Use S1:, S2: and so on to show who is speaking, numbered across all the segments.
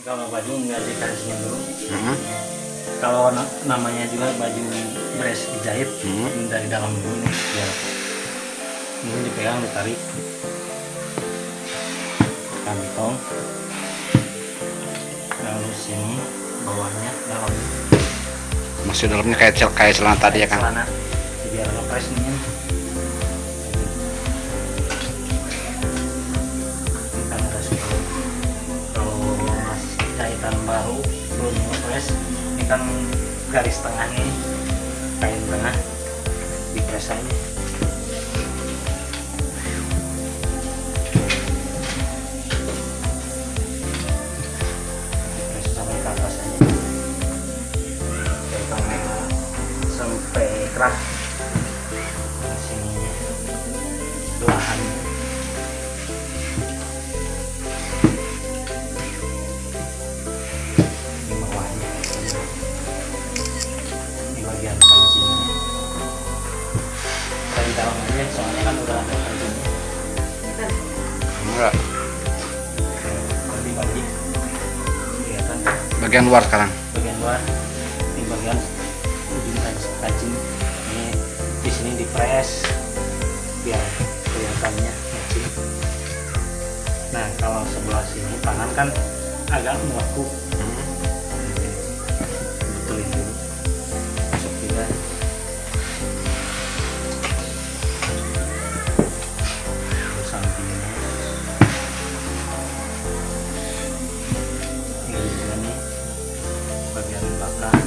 S1: Kalau baju nggak dikancingin dulu. Kalau namanya juga baju brace dijahit dari dalam dulu nih, ya. Ini dipegang, ditarik kantong, lalu sini bawahnya dalam.
S2: Masih dalamnya kayak celana tadi ya kan?
S1: Celana, biar ngepres nih. Kan ada suka. Kalau masih jahitan baru belum ngepres, ini kan garis tengah nih, kain tengah dipres aja. Dipres sampai ke atas aja. Dari tengah sampai kerak. Di sini belahan. Di bawahnya. Di bagian kancingnya. Dari dalam aja, soalnya kan udah ada kancingnya.
S2: Enggak.
S1: Kalau dibagi, kelihatan
S2: Bagian luar sekarang.
S1: bagian luar, di bagian ujung kancing. Ini di sini dipres biar kelihatannya matching. Nah, kalau sebelah sini tangan kan agak melepuh. Betulin dulu. Masuk juga. Terus sampingnya. Ini juga nih bagian belakang.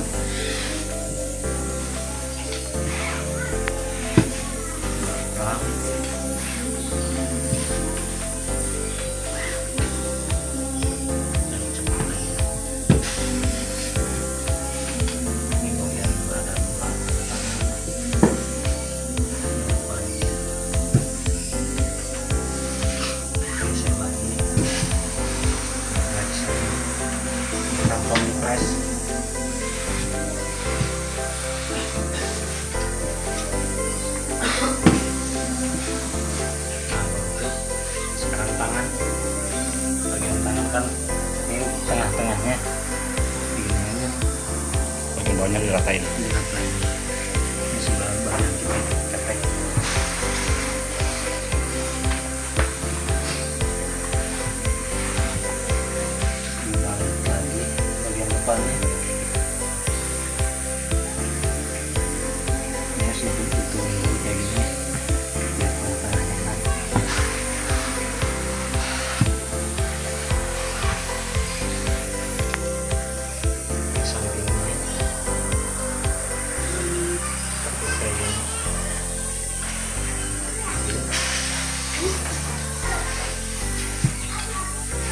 S1: Belakang. Dan cepat. Ini bagian badan belakang. Depannya. Geser lagi. Press. Kantong press. Nah, baru sekarang tangan. Bagian tangan kan ini tengah-tengahnya begini aja,
S2: Bagian bawahnya diratain.
S1: diratain. Ini sebelah bagian kita ketek. Dibalik lagi bagian depannya. Ini harus ditutup dulu kayak gini biar kelihatan enak. Sampingnya kayak gini.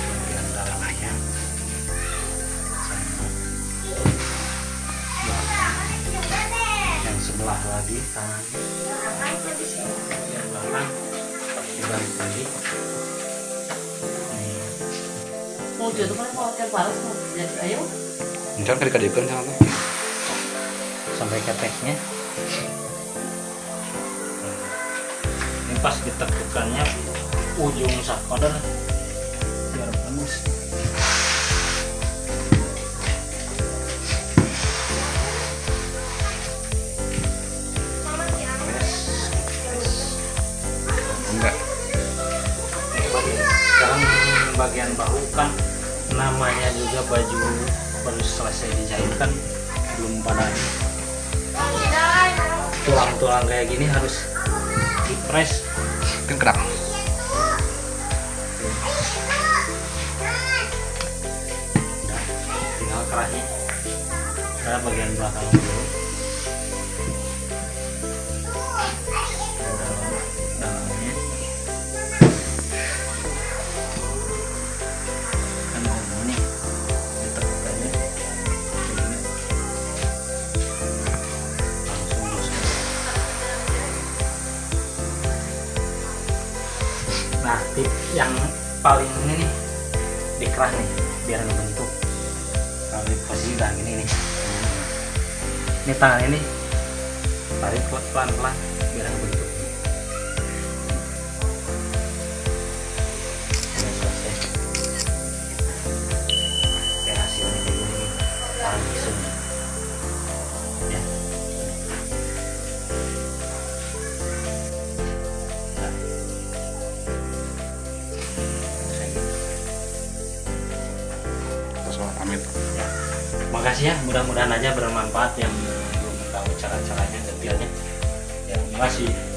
S1: Bagian dalamnya sama belakang. Yang sebelah lagi tangannya yang belakang dibalik lagi. Nih.
S3: Mau jodoh kan mau tiap balas mau jadi ayo.
S2: Jangan kan dikadipkan sama tuh.
S1: Sampai keteknya. Ini pas ditekukannya ujung sakoder biar bagus.
S2: Enggak.
S1: Sekarang bagian bahu kan namanya juga baju baru selesai dijahit kan belum pada tulang-tulang kayak gini harus dipres.
S2: Kan kerak.
S1: Udah, tinggal kerahnya. Kerah bagian belakang dulu. Dalamnya kan mau nih ditekuk aja begini. Langsung gosok. Nah, tip yang paling ini nih dikerah nih biar ngebentuk. Kalau di posisi tangan ini nih. Ini tangan ini tarik pelan-pelan biar ngebentuk. Udah selesai. kasih ya, mudah-mudahan aja bermanfaat yang belum tahu cara-caranya detailnya. Ya, terima kasih.